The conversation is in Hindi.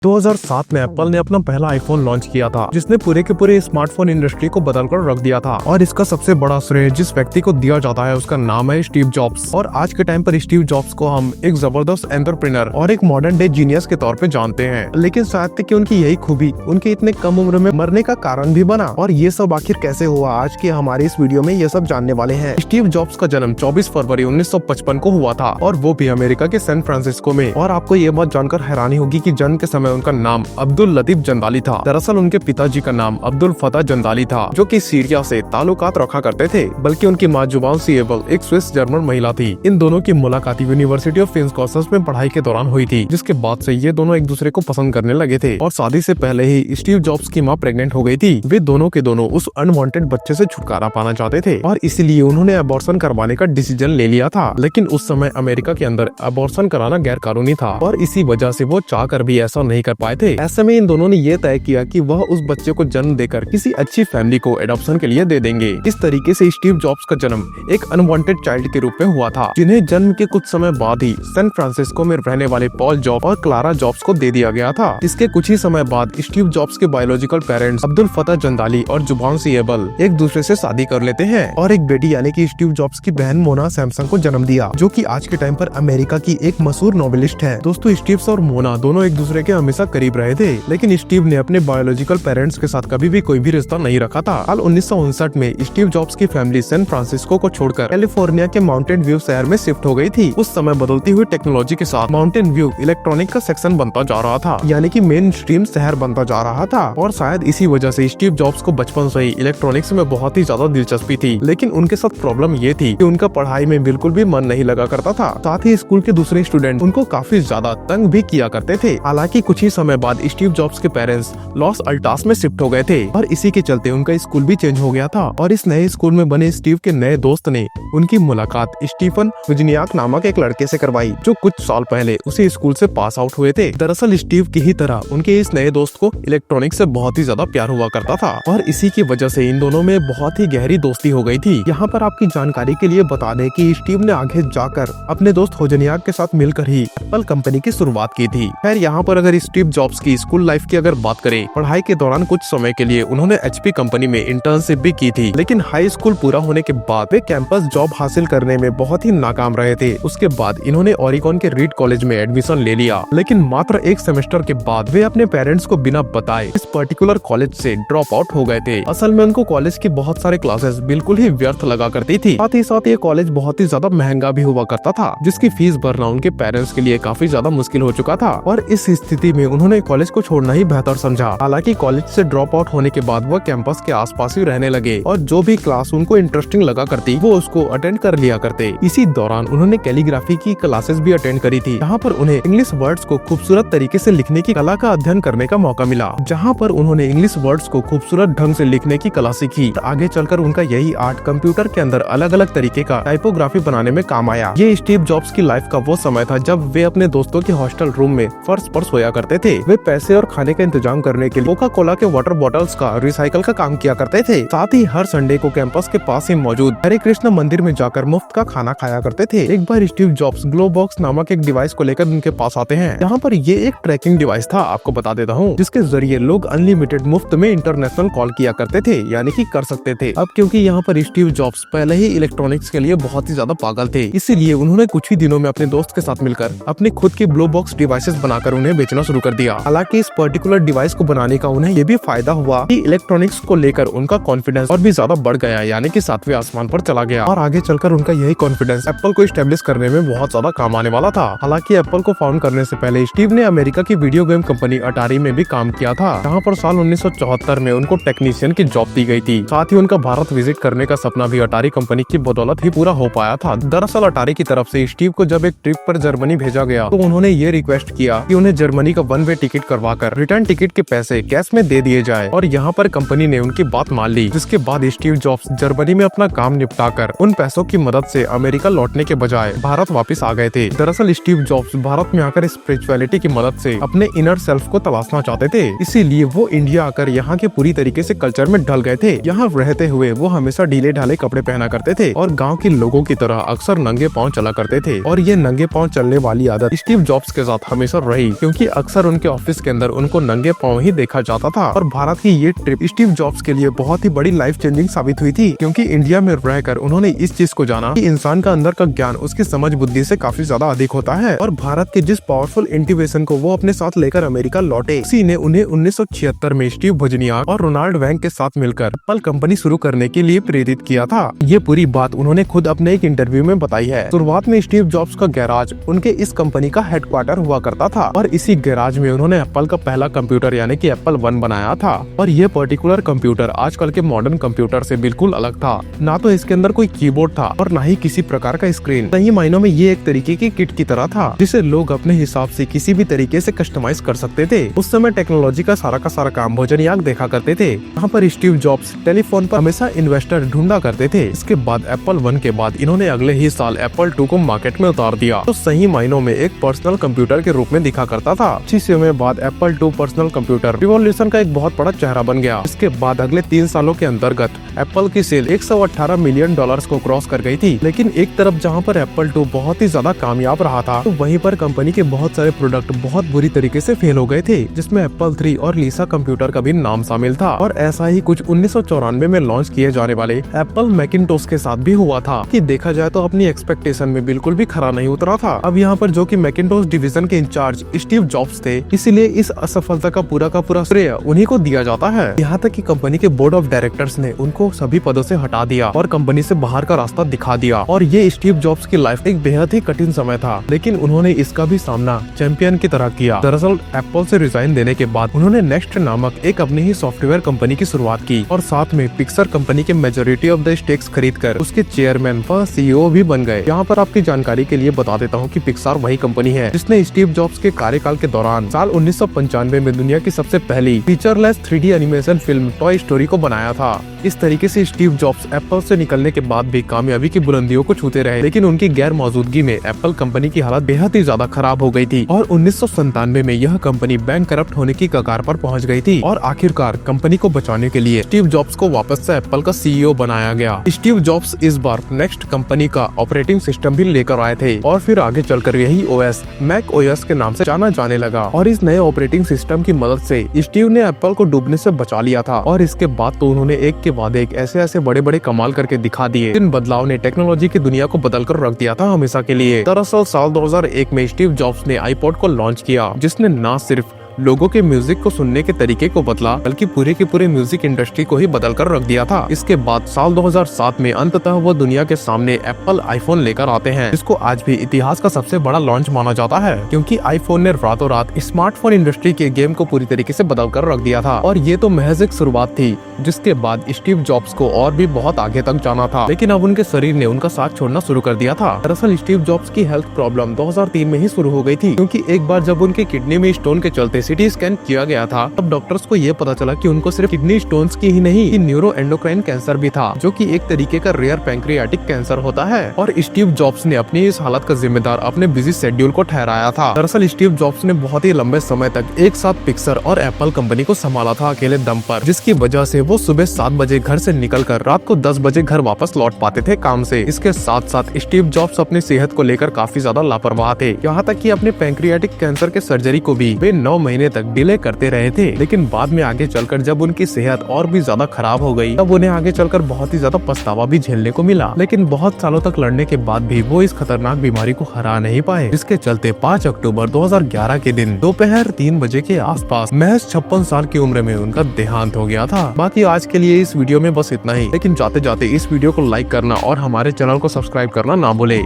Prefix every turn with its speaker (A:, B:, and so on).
A: 2007 में एप्पल ने अपना पहला आईफोन लॉन्च किया था, जिसने पूरे के पूरे स्मार्टफोन इंडस्ट्री को बदलकर रख दिया था। और इसका सबसे बड़ा श्रेय जिस व्यक्ति को दिया जाता है उसका नाम है स्टीव जॉब्स। और आज के टाइम पर स्टीव जॉब्स को हम एक जबरदस्त एंटरप्रेन्योर और एक मॉडर्न डे जीनियस के तौर पे जानते हैं। लेकिन शायद तक कि उनकी यही खूबी उनके इतने कम उम्र में मरने का कारण भी बना। और ये सब आखिर कैसे हुआ, आज के हमारे इस वीडियो में ये सब जानने वाले हैं। स्टीव जॉब्स का जन्म 24 फरवरी 1955 को हुआ था, और वो भी अमेरिका के सैन फ्रांसिस्को में। और आपको ये बात जानकर हैरानी होगी कि जन्म के समय उनका नाम अब्दुल लतीफ जंदाली था। दरअसल उनके पिताजी का नाम अब्दुल फतह जंदाली था, जो कि सीरिया से ताल्लुकात रखा करते थे। बल्कि उनकी माँ जुबान सीएबल एक स्विस जर्मन महिला थी। इन दोनों की मुलाकात यूनिवर्सिटी ऑफ विस्कॉन्सिन में पढ़ाई के दौरान हुई थी, जिसके बाद से ये दोनों एक दूसरे को पसंद करने लगे थे। और शादी से पहले ही स्टीव जॉब्स की माँ प्रेग्नेंट हो गई थी। वे दोनों के दोनों उस अनवांटेड बच्चे से छुटकारा पाना चाहते थे, और इसीलिए उन्होंने अबॉर्शन करवाने का डिसीजन ले लिया था। लेकिन उस समय अमेरिका के अंदर अबॉर्शन कराना गैर कानूनी था, और इसी वजह से वो चाहकर भी ऐसा नहीं कर पाए थे। ऐसे में इन दोनों ने ये तय किया कि वह उस बच्चे को जन्म देकर किसी अच्छी फैमिली को एडॉप्शन के लिए दे देंगे। इस तरीके से स्टीव जॉब्स का जन्म एक अनवांटेड चाइल्ड के रूप में हुआ था, जिन्हें जन्म के कुछ समय बाद ही सैन फ्रांसिस्को में रहने वाले पॉल जॉब और क्लारा जॉब्स को दे दिया गया था। इसके कुछ ही समय बाद स्टीव जॉब्स के बायोलॉजिकल पेरेंट्स अब्दुल फतह जंदाली और जुबान सीएबल एक दूसरे से शादी कर लेते हैं, और एक बेटी यानी कि स्टीव जॉब्स की बहन मोना सैमसंग को जन्म दिया, जो कि आज के टाइम पर अमेरिका की एक मशहूर नोवेलिस्ट है। दोस्तों, स्टीव और मोना दोनों एक दूसरे के हमेशा करीब रहे थे, लेकिन स्टीव ने अपने बायोलॉजिकल पेरेंट्स के साथ कभी भी कोई भी रिश्ता नहीं रखा था। साल 1959 में स्टीव जॉब्स की फैमिली सैन फ्रांसिस्को को छोड़कर कैलिफोर्निया के माउंटेन व्यू शहर में शिफ्ट हो गई थी। उस समय बदलती हुई टेक्नोलॉजी के साथ माउंटेन व्यू इलेक्ट्रॉनिक का सेक्शन बनता जा रहा था, यानी कि मेन स्ट्रीम शहर बनता जा रहा था। और शायद इसी वजह से स्टीव जॉब्स को बचपन से ही इलेक्ट्रॉनिक्स में बहुत ही ज्यादा दिलचस्पी थी। लेकिन उनके साथ प्रॉब्लम ये थी कि उनका पढ़ाई में बिल्कुल भी मन नहीं लगा करता था। साथ ही स्कूल के दूसरे स्टूडेंट उनको काफी ज्यादा तंग भी किया करते थे। हालांकि कुछ ही समय बाद स्टीव जॉब्स के पेरेंट्स लॉस अल्टास में शिफ्ट हो गए थे, और इसी के चलते उनका स्कूल भी चेंज हो गया था। और इस नए स्कूल में बने स्टीव के नए दोस्त ने उनकी मुलाकात स्टीफन विजनियाक नामक एक लड़के से करवाई, जो कुछ साल पहले उसी स्कूल से पास आउट हुए थे। दरअसल स्टीव की ही तरह उनके इस नए दोस्त को इलेक्ट्रॉनिक्स से बहुत ही ज्यादा प्यार हुआ करता था, और इसी की वजह से इन दोनों में बहुत ही गहरी दोस्ती हो गई थी। यहाँ पर आपकी जानकारी के लिए बता दें कि स्टीव ने आगे जाकर अपने दोस्त होजनियाक के साथ मिलकर ही एप्पल कंपनी की शुरुआत की थी। खैर, यहाँ पर अगर स्टीव जॉब्स की स्कूल लाइफ की अगर बात करें, पढ़ाई के दौरान कुछ समय के लिए उन्होंने एचपी कंपनी में इंटर्नशिप भी की थी। लेकिन हाई स्कूल पूरा होने के बाद वे कैंपस जॉब हासिल करने में बहुत ही नाकाम रहे थे। उसके बाद इन्होंने ओरिगॉन के रीड कॉलेज में एडमिशन ले लिया, लेकिन मात्र एक सेमेस्टर के बाद वे अपने पेरेंट्स को बिना बताए इस पर्टिकुलर कॉलेज से ड्रॉप आउट हो गए थे। असल में उनको कॉलेज की बहुत सारे क्लासेस बिल्कुल ही व्यर्थ लगा करती थी। साथ ही ये कॉलेज बहुत ही ज्यादा महंगा भी हुआ करता था, जिसकी फीस भरना उनके पेरेंट्स के लिए काफी ज्यादा मुश्किल हो चुका था। और इस स्थिति में उन्होंने कॉलेज को छोड़ना ही बेहतर समझा। हालांकि कॉलेज से ड्रॉप आउट होने के बाद वह कैंपस के आसपास ही रहने लगे, और जो भी क्लास उनको इंटरेस्टिंग लगा करती वो उसको अटेंड कर लिया करते। इसी दौरान उन्होंने कैलीग्राफी की क्लासेस भी अटेंड करी थी, जहाँ पर उन्हें इंग्लिश वर्ड्स को खूबसूरत तरीके से लिखने की कला का अध्ययन करने का मौका मिला, जहाँ पर उन्होंने इंग्लिश वर्ड्स को खूबसूरत ढंग से लिखने की कला सीखी। आगे चलकर उनका यही आर्ट कंप्यूटर के अंदर अलग अलग तरीके का टाइपोग्राफी बनाने में काम आया। ये स्टीव जॉब्स की लाइफ का वो समय था जब वे अपने दोस्तों के हॉस्टल रूम में फर्श पर सोया करते थे। वे पैसे और खाने का इंतजाम करने के लिए कोका कोला के वाटर बॉटल्स का रिसाइकल का काम किया करते थे। साथ ही हर संडे को कैंपस के पास ही मौजूद हरे कृष्ण मंदिर में जाकर मुफ्त का खाना खाया करते थे। एक बार स्टीव जॉब्स ग्लो बॉक्स नामक एक डिवाइस को लेकर उनके पास आते हैं, जहाँ पर ये एक ट्रैकिंग डिवाइस था, आपको बता देता हूँ, जिसके जरिए लोग अनलिमिटेड मुफ्त में इंटरनेशनल कॉल किया करते थे, यानी कि कर सकते थे। अब क्योंकि यहाँ पर स्टीव जॉब्स पहले ही इलेक्ट्रॉनिक्स के लिए बहुत ही ज्यादा पागल थे, इसीलिए उन्होंने कुछ ही दिनों में अपने दोस्त के साथ मिलकर अपने खुद की ब्लो बॉक्स डिवाइसेस बनाकर उन्हें बेचना शुरू कर दिया। हालांकि इस पर्टिकुलर डिवाइस को बनाने का उन्हें ये भी फायदा हुआ कि इलेक्ट्रॉनिक्स को लेकर उनका कॉन्फिडेंस और भी ज्यादा बढ़ गया, यानी कि 7वें आसमान पर चला गया। और आगे चलकर उनका यही कॉन्फिडेंस एप्पल को एस्टेब्लिश करने में बहुत ज्यादा काम आने वाला था। हालांकि एप्पल को फाउंड करने से पहले स्टीव ने अमेरिका की वीडियो गेम कंपनी अटारी में भी काम किया था, जहाँ पर साल 1974 में उनको टेक्नीशियन की जॉब दी गई थी। साथ ही उनका भारत विजिट करने का सपना भी अटारी कंपनी की बदौलत ही पूरा हो पाया था। दरअसल अटारी की तरफ से स्टीव को जब एक ट्रिप पर जर्मनी भेजा गया, तो उन्होंने ये रिक्वेस्ट किया कि उन्हें जर्मनी का 1 वे टिकट करवाकर रिटर्न टिकट के पैसे कैश में दे दिए जाए, और यहाँ पर कंपनी ने उनकी बात मान ली। जिसके बाद स्टीव जॉब्स जर्मनी में अपना काम निपटाकर उन पैसों की मदद से अमेरिका लौटने के बजाय भारत वापस आ गए थे। दरअसल स्टीव जॉब्स भारत में आकर स्पिरिचुअलिटी की मदद से अपने इनर सेल्फ को तलाशना चाहते थे, इसीलिए वो इंडिया आकर यहाँ के पूरी तरीके से कल्चर में ढल गए थे। यहाँ रहते हुए वो हमेशा ढीले ढाले कपड़े पहना करते थे, और गाँव के लोगों की तरह अक्सर नंगे पाँव चला करते थे। और ये नंगे पाँव चलने वाली आदत स्टीव जॉब्स के साथ हमेशा रही, क्योंकि अक्सर उनके ऑफिस के अंदर उनको नंगे पांव ही देखा जाता था। और भारत की ये ट्रिप स्टीव जॉब्स के लिए बहुत ही बड़ी लाइफ चेंजिंग साबित हुई थी, क्योंकि इंडिया में रहकर उन्होंने इस चीज को जाना कि इंसान का अंदर का ज्ञान उसकी समझ बुद्धि से काफी ज्यादा अधिक होता है। और भारत के जिस पावरफुल इंटीग्रेशन को वो अपने साथ लेकर अमेरिका लौटे, उसी ने उन्हें 1976 में स्टीव वोजनियाक और रोनाल्ड वैंग के साथ मिलकर एप्पल कंपनी शुरू करने के लिए प्रेरित किया था। ये पूरी बात उन्होंने खुद अपने एक इंटरव्यू में बताई है। शुरुआत में स्टीव जॉब्स का गैराज उनके इस कंपनी का हेडक्वार्टर हुआ करता था और इसी गैराज में उन्होंने एप्पल का पहला कंप्यूटर यानी कि एप्पल 1 बनाया था। और ये पर्टिकुलर कंप्यूटर आजकल के मॉडर्न कंप्यूटर से बिल्कुल अलग था। ना तो इसके अंदर कोई कीबोर्ड था और ना ही किसी प्रकार का स्क्रीन। सही मायनों में ये एक तरीके की किट की तरह था, जिसे लोग अपने हिसाब से किसी भी तरीके से कस्टमाइज कर सकते थे। उस समय टेक्नोलॉजी का सारा काम वोजनियाक देखा करते थे। यहाँ पर स्टीव जॉब्स टेलीफोन पर हमेशा इन्वेस्टर ढूंढा करते थे। इसके बाद एप्पल 1 के बाद इन्होंने अगले ही साल एप्पल 2 को मार्केट में उतार दिया, तो सही मायनों में एक पर्सनल कंप्यूटर के रूप में दिखा करता था। कुछ समय बाद एप्पल 2 पर्सनल कंप्यूटर रिवॉल्यूशन का एक बहुत बड़ा चेहरा बन गया। इसके बाद अगले 3 सालों के अंतर्गत एप्पल की सेल $118 मिलियन को क्रॉस कर गई थी। लेकिन एक तरफ जहाँ पर एप्पल 2 बहुत ही ज्यादा कामयाब रहा था, तो वहीं पर कंपनी के बहुत सारे प्रोडक्ट बहुत बुरी तरीके से फेल हो गए थे, जिसमें एप्पल 3 और लीसा कंप्यूटर का भी नाम शामिल था। और ऐसा ही कुछ 1994 में लॉन्च किए जाने वाले एप्पल मैकिंटोश के साथ भी हुआ था, कि देखा जाए तो अपनी एक्सपेक्टेशन में बिल्कुल भी खरा नहीं उतरा था। अब यहाँ पर जो कि मैकिंटोश डिवीजन के इंचार्ज स्टीव जॉब्स थे, इसीलिए इस असफलता का पूरा श्रेय उन्हीं को दिया जाता है। यहाँ तक कि कंपनी के बोर्ड ऑफ डायरेक्टर्स ने उनको सभी पदों से हटा दिया और कंपनी से बाहर का रास्ता दिखा दिया। और ये स्टीव जॉब्स की लाइफ एक बेहद ही कठिन समय था, लेकिन उन्होंने इसका भी सामना चैंपियन की तरह किया। दरअसल एप्पल से रिजाइन देने के बाद उन्होंने नेक्स्ट नामक एक अपनी ही सॉफ्टवेयर कंपनी की शुरुआत की और साथ में पिक्सर कंपनी के मेजोरिटी ऑफ द स्टेक्स खरीदकर उसके चेयरमैन व सीईओ भी बन गए। यहाँ पर आपकी जानकारी के लिए बता देता हूँ कि पिक्सर वही कंपनी है जिसने स्टीव जॉब्स के कार्यकाल के दौरान साल 1995 में दुनिया की सबसे पहली featureless 3D animation film toy story को बनाया था। इस तरीके से स्टीव जॉब्स एप्पल से निकलने के बाद भी कामयाबी की बुलंदियों को छूते रहे, लेकिन उनकी गैर मौजूदगी में एप्पल कंपनी की हालत बेहद ही ज्यादा खराब हो गई थी और 1997 में यह कंपनी बैंकरप्ट होने की कगार पर पहुंच गई थी। और आखिरकार कंपनी को बचाने के लिए स्टीव जॉब्स को वापस से एप्पल का सीईओ बनाया गया। स्टीव जॉब्स इस बार नेक्स्ट कंपनी का ऑपरेटिंग सिस्टम भी लेकर आए थे और फिर आगे चलकर यही ओएस मैक ओएस के नाम से जाना जाने लगा। और इस नए ऑपरेटिंग सिस्टम की मदद से स्टीव ने एप्पल को डूबने से बचा लिया था। और इसके बाद तो उन्होंने एक के बाद एक ऐसे बड़े कमाल करके दिखा दिए। इन बदलाव ने टेक्नोलॉजी की दुनिया को बदल कर रख दिया था हमेशा के लिए। दरअसल साल 2001 में स्टीव जॉब्स ने आईपॉड को लॉन्च किया, जिसने न सिर्फ लोगों के म्यूजिक को सुनने के तरीके को बदला, बल्कि पूरे के पूरे म्यूजिक इंडस्ट्री को ही बदल कर रख दिया था। इसके बाद साल 2007 में अंततः वो दुनिया के सामने एप्पल आईफोन लेकर आते हैं, जिसको आज भी इतिहास का सबसे बड़ा लॉन्च माना जाता है, क्योंकि आईफोन ने रातों रात स्मार्टफोन इंडस्ट्री के गेम को पूरी तरीके से बदल कर रख दिया था। और ये तो महज एक शुरुआत थी, जिसके बाद स्टीव जॉब्स को और भी बहुत आगे तक जाना था, लेकिन अब उनके शरीर ने उनका साथ छोड़ना शुरू कर दिया था। दरअसल स्टीव जॉब्स की हेल्थ प्रॉब्लम 2003 में ही शुरू हो गई थी, क्योंकि एक बार जब उनकी किडनी में स्टोन के चलते सिटी स्कैन किया गया था, तब डॉक्टर्स को ये पता चला कि उनको सिर्फ किडनी स्टोन्स की ही नहीं, न्यूरो एंडोक्राइन कैंसर भी था, जो कि एक तरीके का रेयर पैंक्रियाटिक कैंसर होता है। और स्टीव जॉब्स ने अपनी इस हालत का जिम्मेदार अपने बिजी शेड्यूल को ठहराया था। दरअसल स्टीव जॉब्स ने बहुत ही लंबे समय तक एक साथ पिक्सर और एप्पल कंपनी को संभाला था अकेले दम पर, जिसकी वजह से वो सुबह 7 बजे घर से निकलकर रात को 10 बजे घर वापस लौट पाते थे काम से। इसके साथ साथ स्टीव जॉब्स अपनी सेहत को लेकर काफी ज्यादा लापरवाह थे, यहाँ तक कि अपने पैंक्रियाटिक कैंसर के सर्जरी को भी वे 9 महीने तक डिले करते रहे थे। लेकिन बाद में आगे चलकर जब उनकी सेहत और भी ज्यादा खराब हो गई, तब उन्हें आगे चलकर बहुत ही ज्यादा पछतावा भी झेलने को मिला। लेकिन बहुत सालों तक लड़ने के बाद भी वो इस खतरनाक बीमारी को हरा नहीं पाए, जिसके चलते 5 अक्टूबर 2011 के दिन दोपहर 3 बजे के आसपास महज 56 साल की उम्र में उनका देहांत हो गया था। बाकी आज के लिए इस वीडियो में बस इतना ही, लेकिन जाते जाते इस वीडियो को लाइक करना और हमारे चैनल को सब्सक्राइब करना ना भूले।